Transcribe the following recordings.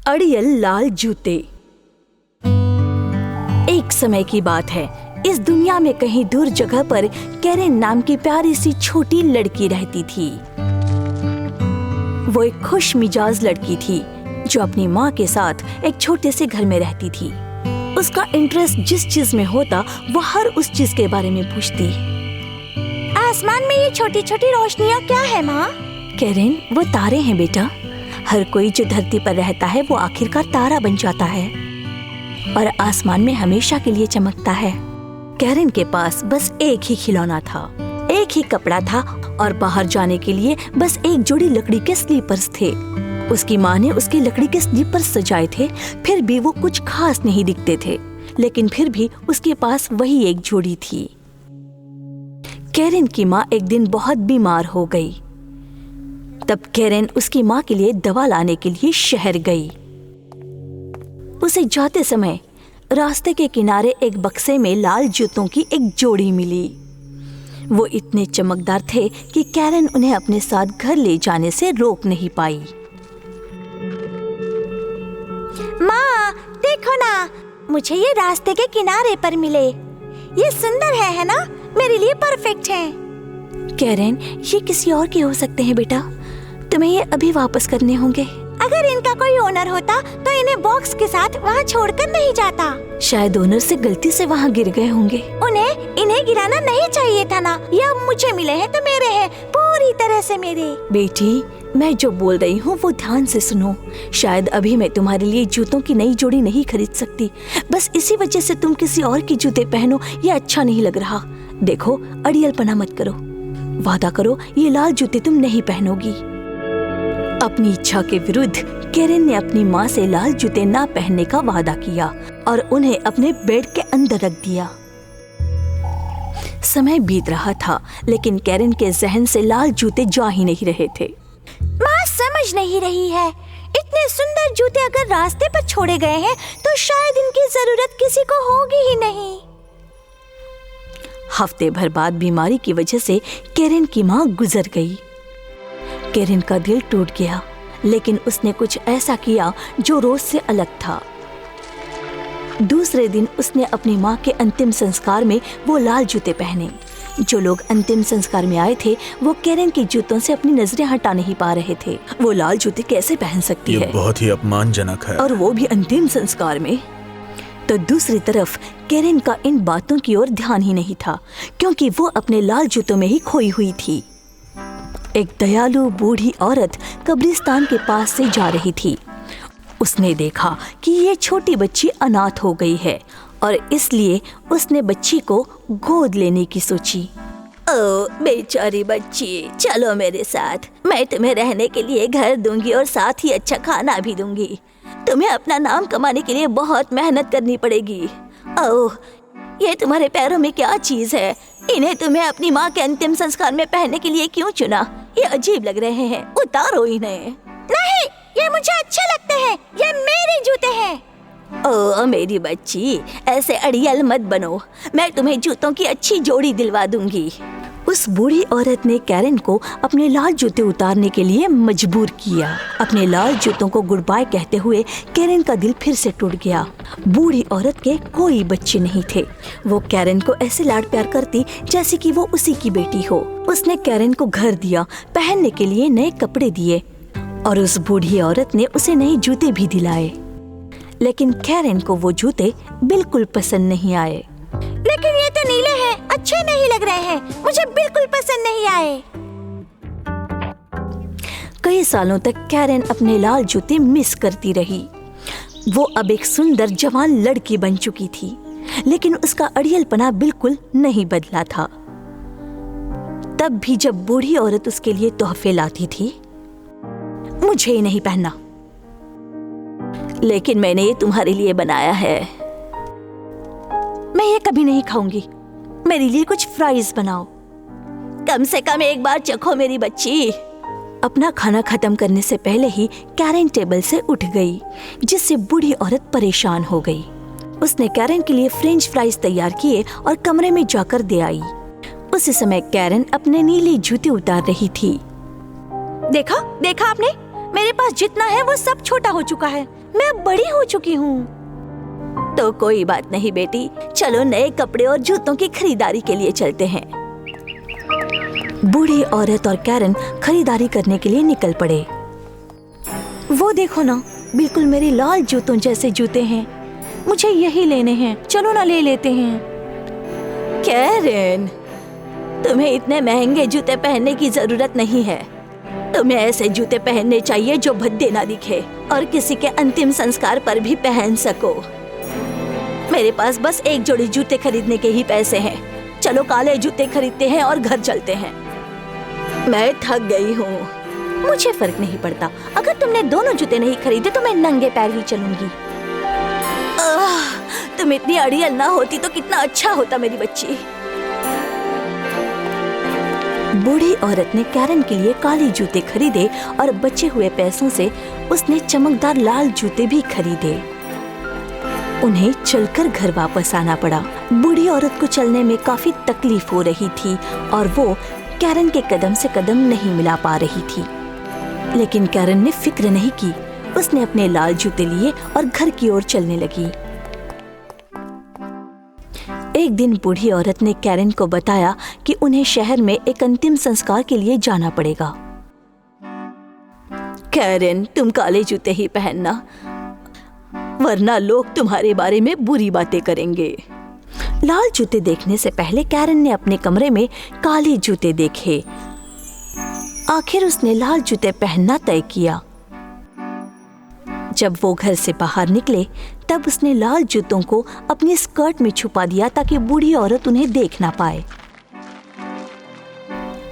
अड़ियल लाल जूते। एक समय की बात है, इस दुनिया में कहीं दूर जगह पर कैरेन नाम की प्यारी सी छोटी लड़की रहती थी। वो एक खुश मिजाज लड़की थी जो अपनी माँ के साथ एक छोटे से घर में रहती थी। उसका इंटरेस्ट जिस चीज में होता वो हर उस चीज के बारे में पूछती। आसमान में ये छोटी छोटी रोशनियाँ क्या है माँ? कैरेन, वो तारे हैं बेटा। हर कोई जो धरती पर रहता है वो आखिरकार तारा बन जाता है और आसमान में हमेशा के लिए चमकता है। कैरेन के पास बस एक ही खिलौना था, एक ही कपड़ा था और बाहर जाने के लिए बस एक जोड़ी लकड़ी के स्लीपर्स थे। उसकी माँ ने उसके लकड़ी के स्लीपर्स सजाए थे, फिर भी वो कुछ खास नहीं दिखते थे, लेकिन फिर भी उसके पास वही एक जोड़ी थी। कैरेन की माँ एक दिन बहुत बीमार हो गई। तब कैरेन उसकी माँ के लिए दवा लाने के लिए शहर गई। उसे जाते समय रास्ते के किनारे एक बक्से में लाल जूतों की एक जोड़ी मिली। वो इतने चमकदार थे कि कैरेन उन्हें अपने साथ घर ले जाने से रोक नहीं पाई। माँ देखो ना, मुझे ये रास्ते के किनारे पर मिले। ये सुंदर है ना? मेरे लिए परफेक्ट है। कैरेन, ये किसी और के हो सकते हैं बेटा, तुम्हें ये अभी वापस करने होंगे। अगर इनका कोई ओनर होता तो इन्हें बॉक्स के साथ वहाँ छोड़कर नहीं जाता। शायद ओनर से गलती से वहाँ गिर गए होंगे। इन्हें गिराना नहीं चाहिए था ना। ये अब मुझे मिले हैं तो मेरे हैं, पूरी तरह से मेरे। बेटी, मैं जो बोल रही हूँ वो ध्यान से सुनो। शायद अभी मैं तुम्हारे लिए जूतों की नई जोड़ी नहीं खरीद सकती, बस इसी वजह से तुम किसी और की जूते पहनो, ये अच्छा नहीं लग रहा। देखो, अड़ियलपना मत करो, वादा करो ये लाल जूते तुम नहीं पहनोगी। अपनी इच्छा के विरुद्ध कैरेन ने अपनी माँ से लाल जूते ना पहनने का वादा किया और उन्हें अपने बेड के अंदर रख दिया। समय बीत रहा था, लेकिन कैरेन के जहन से लाल जूते जा ही नहीं रहे थे। माँ समझ नहीं रही है। इतने सुंदर जूते अगर रास्ते पर छोड़े गए हैं तो शायद इनकी जरूरत किसी को होगी ही नहीं। हफ्ते भर बाद बीमारी की वजह से कैरेन की माँ गुजर गई। कैरेन का दिल टूट गया, लेकिन उसने कुछ ऐसा किया जो रोज से अलग था। दूसरे दिन उसने अपनी माँ के अंतिम संस्कार में वो लाल जूते पहने। जो लोग अंतिम संस्कार में आए थे वो कैरेन के जूतों से अपनी नजरें हटा नहीं पा रहे थे। वो लाल जूते कैसे पहन सकती है? ये बहुत ही अपमानजनक है। और वो भी अंतिम संस्कार में। तो दूसरी तरफ कैरेन का इन बातों की ओर ध्यान ही नहीं था, क्योंकि वो अपने लाल जूतों में ही खोई हुई थी। एक दयालु बूढ़ी औरत कब्रिस्तान के पास से जा रही थी। उसने देखा कि ये छोटी बच्ची अनाथ हो गई है और इसलिए उसने बच्ची को गोद लेने की सोची। ओ बेचारी बच्ची, चलो मेरे साथ, मैं तुम्हें रहने के लिए घर दूंगी और साथ ही अच्छा खाना भी दूंगी। तुम्हें अपना नाम कमाने के लिए बहुत मेहनत करनी पड़ेगी। ओह, ये तुम्हारे पैरों में क्या चीज है? इन्हें तुम्हें अपनी माँ के अंतिम संस्कार में पहनने के लिए क्यों चुना? ये अजीब लग रहे हैं, उतारो इन्हें। नहीं, ये मुझे अच्छे लगते हैं, ये मेरे जूते हैं। ओह मेरी बच्ची, ऐसे अड़ियल मत बनो, मैं तुम्हें जूतों की अच्छी जोड़ी दिलवा दूंगी। उस बूढ़ी औरत ने कैरेन को अपने लाल जूते उतारने के लिए मजबूर किया। अपने लाल जूतों को गुड बाय कहते हुए कैरेन का दिल फिर से टूट गया। बूढ़ी औरत के कोई बच्चे नहीं थे। वो कैरेन को ऐसे लाड प्यार करती जैसे कि वो उसी की बेटी हो। उसने कैरेन को घर दिया, पहनने के लिए नए कपड़े दिए और उस बूढ़ी औरत ने उसे नए जूते भी दिलाए। लेकिन कैरेन को वो जूते बिल्कुल पसंद नहीं आए। लेकिन ये तो नीले हैं, अच्छे नहीं लग रहे हैं, मुझे बिल्कुल पसंद नहीं आए। कई सालों तक कैरेन अपने लाल जूते मिस करती रही। वो अब एक सुंदर जवान लड़की बन चुकी थी, लेकिन उसका अड़ियलपना बिल्कुल नहीं बदला था। तब भी जब बूढ़ी औरत उसके लिए तोहफे लाती थी, मुझे ये नहीं पहनना। लेकिन मैंने ये तुम्हारे लिए बनाया है। मैं ये कभी नहीं खाऊंगी, मेरे लिए कुछ फ्राइज बनाओ। कम से कम एक बार चखो मेरी बच्ची। अपना खाना खत्म करने से पहले ही कैरेन टेबल से उठ गई, जिससे बूढ़ी औरत परेशान हो गई। उसने कैरेन के लिए फ्रेंच फ्राइज तैयार किए और कमरे में जाकर दे आई। उसी समय कैरेन अपने नीले जूते उतार रही थी। देखा आपने, मेरे पास जितना है वो सब छोटा हो चुका है। मैं अब बड़ी हो चुकी हूँ। तो कोई बात नहीं बेटी, चलो नए कपड़े और जूतों की खरीदारी के लिए चलते हैं। बूढ़ी औरत और कैरन खरीदारी करने के लिए निकल पड़े। वो देखो ना, बिल्कुल मेरे लाल जूतों जैसे जूते हैं। मुझे यही लेने हैं, चलो ना ले लेते हैं। कैरन, तुम्हें इतने महंगे जूते पहनने की जरूरत नहीं है। तुम्हें ऐसे जूते पहनने चाहिए जो भद्दे ना दिखे और किसी के अंतिम संस्कार पर भी पहन सको। मेरे पास बस एक जोड़ी जूते खरीदने के ही पैसे हैं। चलो काले जूते खरीदते हैं और घर चलते हैं। मैं थक गई हूँ। मुझे फर्क नहीं पड़ता। अगर तुमने दोनों जूते नहीं खरीदे तो मैं नंगे पैर ही चलूंगी। तुम इतनी अड़ियल ना होती तो कितना अच्छा होता मेरी बच्ची। बूढ़ी औरत ने कैरन के लिए काले जूते खरीदे और बचे हुए पैसों से उसने चमकदार लाल जूते भी खरीदे। उन्हें चलकर घर वापस आना पड़ा। बूढ़ी औरत को चलने में काफी तकलीफ हो रही थी और वो कैरन के कदम से कदम नहीं मिला पा रही थी। लेकिन कैरन ने फिक्र नहीं की। उसने अपने लाल जूते लिए और घर की ओर चलने लगी। एक दिन बूढ़ी औरत ने कैरन को बताया कि उन्हें शहर में एक अंतिम संस्कार के लिए जाना पड़ेगा। कैरन, तुम काले जूते ही पहनना, वरना लोग तुम्हारे बारे में बुरी बातें करेंगे। लाल जूते देखने से पहले कैरन ने अपने कमरे में काले जूते देखे। आखिर उसने लाल जूते पहनना तय किया। जब वो घर से बाहर निकले तब उसने लाल जूतों को अपनी स्कर्ट में छुपा दिया ताकि बूढ़ी औरत उन्हें देख ना पाए।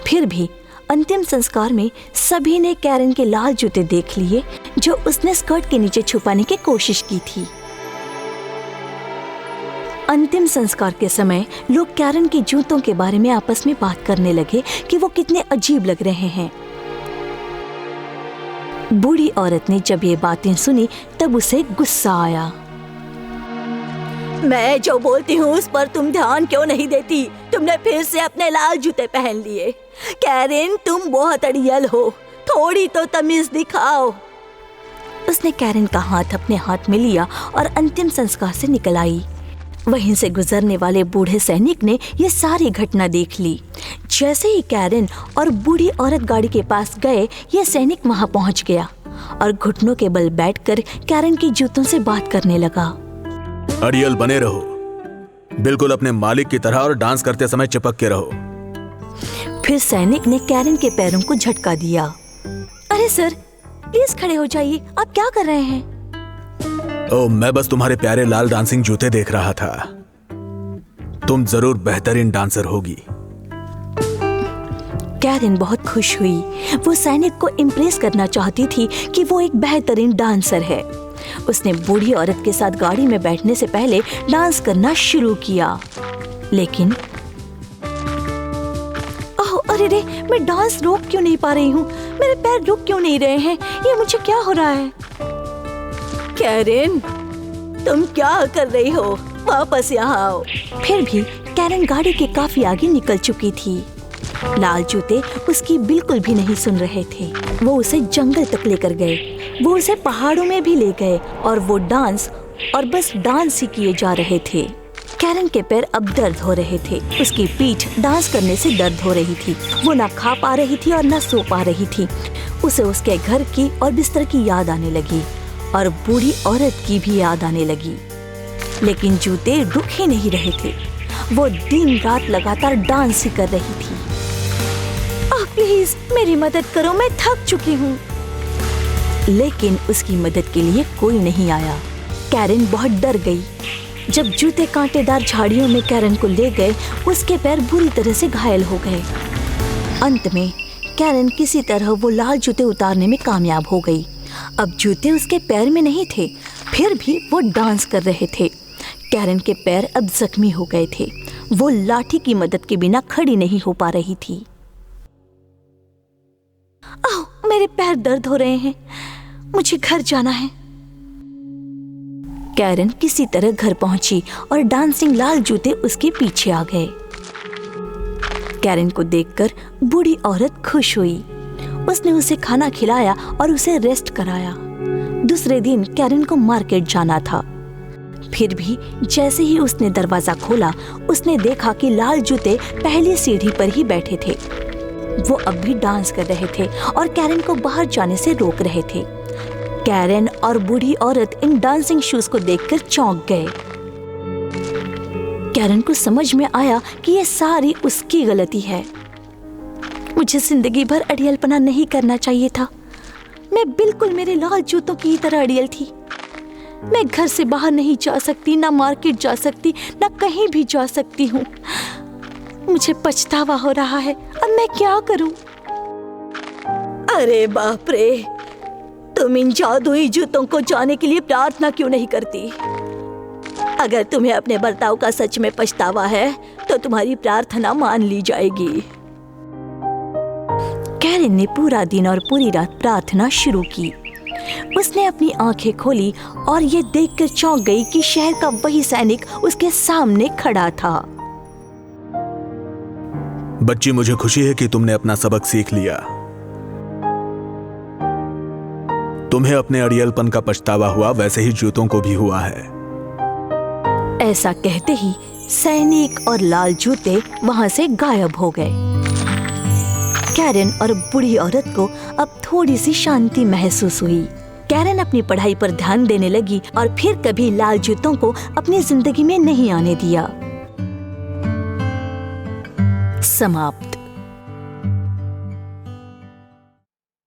फिर भी अंतिम संस्कार में सभी ने कैरन के लाल जूते देख लिए जो उसने स्कर्ट के नीचे छुपाने की कोशिश की थी। अंतिम संस्कार के समय लोग कैरन के जूतों के बारे में आपस में बात करने लगे कि वो कितने अजीब लग रहे हैं। बूढ़ी औरत ने जब ये बातें सुनी तब उसे गुस्सा आया। मैं जो बोलती हूँ उस पर तुम ध्यान क्यों नहीं देती? तुमने फिर से अपने लाल जूते पहन लिए। कैरन, तुम बहुत अड़ियल हो, थोड़ी तो तमीज दिखाओ। उसने कैरन का हाथ अपने हाथ में लिया और अंतिम संस्कार से निकल आई। वहीं से गुजरने वाले बूढ़े सैनिक ने ये सारी घटना देख ली। जैसे ही कैरन और बूढ़ी औरत गाड़ी के पास गए, ये सैनिक वहां पहुंच गया और घुटनों के बल बैठकर कैरन के जूतों से बात करने लगा। अड़ियल बने रहो, बिल्कुल अपने मालिक की तरह, और डांस करते समय चिपक के रहो। फिर सैनिक ने कैरन के पैरों को झटका दिया। अरे सर, प्लीज खड़े हो जाइए, आप क्या कर रहे हैं? ओह, मैं बस तुम्हारे प्यारे लाल डांसिंग जूते देख रहा था। तुम जरूर बेहतरीन डांसर होगी। कैरन बहुत खुश हुई। वो सैनिक को इम्प्रेस करना चाहती थी कि वो एक बेहतरीन डांसर है। उसने बूढ़ी औरत के साथ गाड़ी में बैठने से पहले डांस करना शुरू किया। लेकिन ओह, अरे रे, मैं डांस रोक क्यों नहीं पा रही हूँ? मेरे पैर रुक क्यों नहीं रहे हैं? ये मुझे क्या हो रहा है? कैरन, तुम क्या कर रही हो? वापस यहाँ आओ। फिर भी कैरन गाड़ी के काफी आगे निकल चुकी थी। लाल जूते उसकी बिल्कुल भी नहीं सुन रहे थे। वो उसे जंगल तक लेकर गए, वो उसे पहाड़ों में भी ले गए और वो डांस और बस डांस ही किए जा रहे थे। कैरन के पैर अब दर्द हो रहे थे। उसकी पीठ डांस करने से दर्द हो रही थी। वो ना खा पा रही थी और ना सो पा रही थी। उसे उसके घर की और बिस्तर की याद आने लगी और बूढ़ी औरत की भी याद आने लगी। लेकिन जूते रुक ही नहीं रहे थे। वो दिन रात लगातार डांस ही कर रही थी। प्लीज मेरी मदद करो, मैं थक चुकी हूँ। लेकिन उसकी मदद के लिए कोई नहीं आया। कैरन बहुत डर गई। जब जूते कांटेदार झाड़ियों में कैरन को ले गए, उसके पैर बुरी तरह से घायल हो गए। अंत में कैरन किसी तरह वो लाल जूते उतारने में कामयाब हो गई। अब जूते उसके पैर में नहीं थे, फिर भी वो डांस कर रहे थे। कैरन के पैर अब जख्मी हो गए थे। वो लाठी की मदद के बिना खड़ी नहीं हो पा रही थी। ओह, मेरे पैर दर्द हो रहे हैं, मुझे घर जाना है। कैरन किसी तरह घर पहुंची और डांसिंग लाल जूते उसके पीछे आ गए। कैरन को देखकर बूढ़ी औरत खुश हुई। उसने उसे खाना खिलाया और उसे रेस्ट कराया। दूसरे दिन कैरन को मार्केट जाना था। फिर भी जैसे ही उसने दरवाजा खोला, उसने देखा कि लाल जूते पहली सीढ़ी पर ही बैठे थे। वो अब भी डांस कर रहे थे और कैरन को बाहर जाने से रोक रहे थे। कैरन और बूढ़ी औरत इन डांसिंग शूज को देखकर चौंक गए। कैरन को समझ में आया कि ये सारी उसकी गलती है। मुझे जिंदगी भर अड़ियलपना नहीं करना चाहिए था। मैं बिल्कुल मेरे लाल जूतों की तरह अड़ियल थी। मैं घर से बाहर नहीं जा सकती, ना मार्केट जा सकती, ना कहीं भी जा सकती हूँ। मुझे पछतावा हो रहा है। अब मैं क्या करूं? अरे बाप रे, तुम इन जादुई जूतों को जाने के लिए प्रार्थना क्यों नहीं करती? अगर तुम्हें अपने बर्ताव का सच में पछतावा है तो तुम्हारी प्रार्थना मान ली जाएगी। कैरन ने पूरा दिन और पूरी रात प्रार्थना शुरू की। उसने अपनी आंखें खोली और ये देखकर चौंक गई कि शहर का वही सैनिक उसके सामने खड़ा था। बच्ची, मुझे खुशी है कि तुमने अपना सबक सीख लिया। तुम्हें अपने अड़ियलपन का पछतावा हुआ, वैसे ही जूतों को भी हुआ है। ऐसा कहते ही सैनिक और लाल जूते वहां से गायब हो गए। कैरन और बूढ़ी औरत को अब थोड़ी सी शांति महसूस हुई। कैरन अपनी पढ़ाई पर ध्यान देने लगी और फिर कभी लाल जूतों को अपनी जिंदगी में नहीं आने दिया। समाप्त।